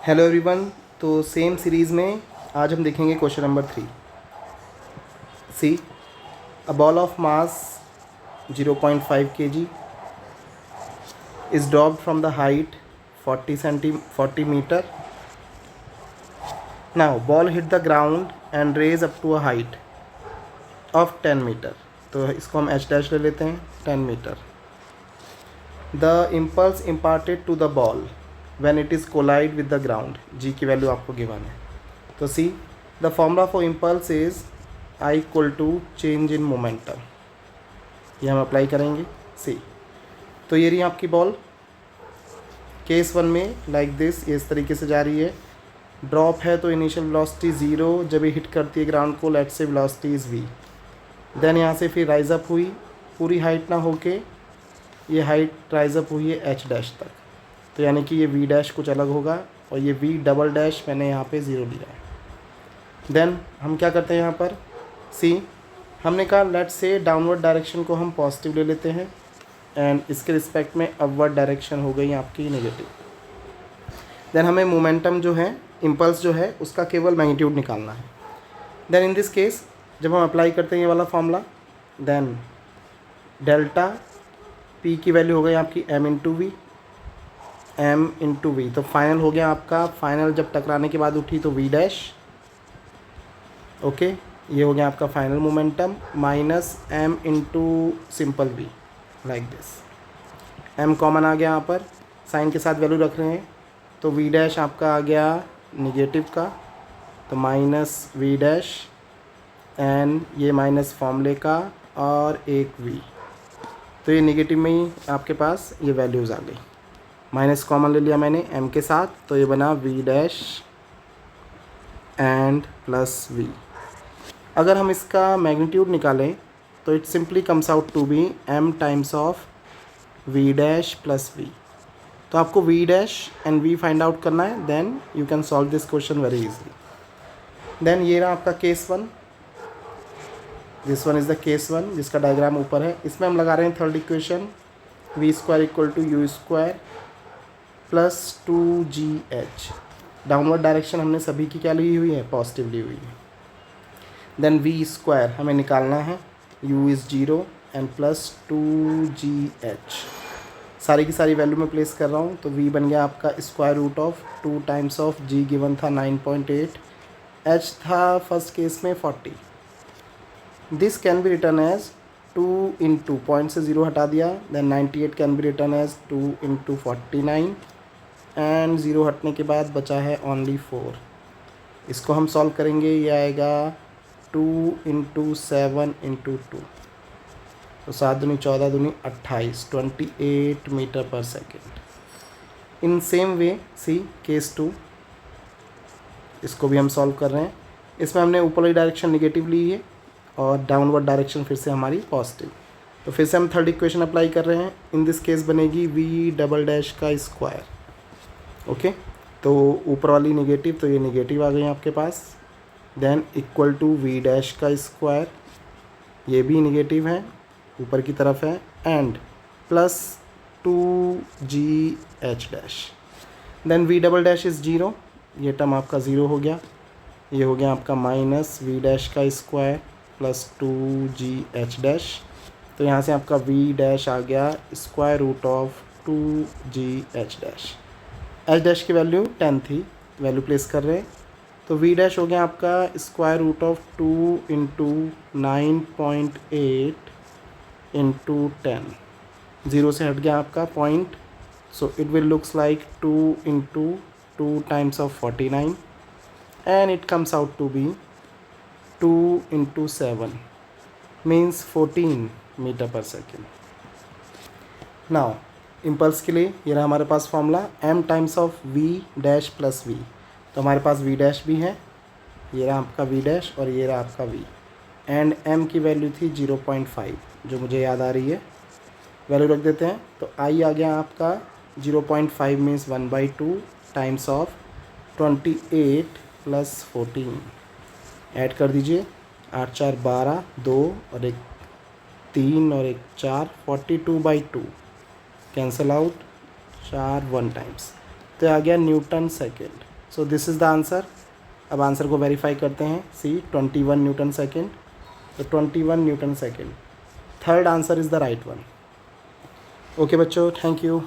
Hello everyone. तो same series में आज हम देखेंगे question number 3। See a ball of mass 0.5 kg is dropped from the height 40 meter. Now ball hit the ground and raise up to a height of 10 meter. तो इसको हम h dash ले लेते हैं 10 metre. The impulse imparted to the ball when it is collide with the ground, g की value आपको given है. तो see the formula for impulse is I equal to change in momentum. ये हम apply करेंगे. सी तो ये रही आपकी बॉल. केस 1 में लाइक दिस, ये इस तरीके से जा रही है. ड्रॉप है तो इनिशियल वेलोसिटी 0, जब ये हिट करती है ग्राउंड को लेट से वेलोसिटी इज़ v. देन यहाँ से फिर राइज अप हुई, पूरी हाइट ना होके ये हाइट राइज अप हुई है h डैश तक. तो यानी कि ये v डैश कुछ अलग होगा और ये v डबल डैश मैंने यहाँ पे 0 लिया है. देन हम क्या करते हैं यहाँ पर. सी हमने कहा लेट से डाउनवर्ड डायरेक्शन को हम पॉजिटिव ले लेते हैं एंड इसके रिस्पेक्ट में अपवर्ड डायरेक्शन हो गई आपकी नेगेटिव. देन हमें मोमेंटम जो है, इम्पल्स जो है, उसका केवल मैग्नीट्यूड निकालना है. देन इन दिस केस जब हम अप्लाई करते हैं ये वाला फॉर्मूला, देन डेल्टा पी की वैल्यू हो गई आपकी m इंटू वी. तो फाइनल हो गया आपका, फाइनल जब टकराने के बाद उठी तो v डैश. ओके, ये हो गया आपका final momentum minus m into simple v like this. m common आ गया यहाँ पर, साइन के साथ वैल्यू रख रहे हैं तो v डैश आपका आ गया निगेटिव का, तो माइनस v डैश एंड ये माइनस फॉर्मूले का और एक v. तो ये निगेटिव में ही आपके पास ये वैल्यूज़ आ गई. माइनस कॉमन ले लिया मैंने m के साथ, तो ये बना v dash and plus v. अगर हम इसका मैग्नीट्यूड निकालें तो it simply comes out to be m times of v dash plus v. तो आपको v dash and v find out करना है. Then you can solve this question very easily. Then ये रहा आपका case 1. This one is the case 1 जिसका diagram ऊपर है. इसमें हम लगा रहे हैं third equation v square equal to U square plus 2gh. Downward direction हमने सभी की क्या ली हुई है, पॉजिटिव ली हुई है. देन v स्क्वायर हमें निकालना है, u is 0 and plus 2gh. सारी की सारी वैल्यू में प्लेस कर रहा हूँ. तो v बन गया आपका square root of 2 times of g given था 9.8, h था फर्स्ट केस में 40. This can be written as 2 into, point से 0 हटा दिया, then 98 can be written as 2 into 49 and 0 हटने के बाद बचा है ओनली 4. इसको हम सॉल्व करेंगे, ये आएगा 2 इंटू 7 इंटू 2. तो 7 दूनी 14 दूनी 28, 28 metre per second. In same way see case 2, इसको भी हम सॉल्व कर रहे हैं. इसमें हमने ऊपर वाली डायरेक्शन निगेटिव ली है और डाउनवर्ड डायरेक्शन फिर से हमारी पॉजिटिव. तो फिर से हम थर्ड इक्वेशन अप्लाई कर रहे हैं. इन दिस केस बनेगी v डबल डैश का स्क्वायर. ओके, तो ऊपर वाली निगेटिव, तो ये निगेटिव आ गई आपके पास. Then equal to v dash का स्क्वायर, ये भी निगेटिव है, ऊपर की तरफ है, and plus 2gh dash. Then v double dash is 0, ये टर्म आपका 0 हो गया. ये हो गया आपका माइनस v डैश का स्क्वायर प्लस 2gh डैश. तो यहाँ से आपका v डैश आ गया square root of 2gh dash. h dash की वैल्यू 10 थी, वैल्यू प्लेस कर रहे हैं. तो v डैश हो गया आपका square root of 2 into 9.8 into 10. 0 से हट गया आपका point, so it will looks like 2 into 2 times of 49 and it comes out to be 2 into 7 means 14 metre per second. Now impulse के लिए ये रहा हमारे पास formula m times of v dash plus v. तो हमारे पास v डैश भी है, ये रहा आपका v डैश और ये रहा आपका v. एंड m की वैल्यू थी 0.5 जो मुझे याद आ रही है, वैल्यू रख देते हैं. तो i आ गया आपका 0.5 means 1/2 times of 28 plus 14. Add कर दीजिए, 8 4 12, 2 और 1 3 और 1 4, 42/2 कैंसल आउट, 4 1 टाइम्स. तो आ गया Newton second. So this is the answer. अब आंसर को वेरीफाई करते हैं। सी 21 न्यूटन सेकेंड, तो 21 Newton second, third answer is the right one. Okay बच्चों, थैंक यू।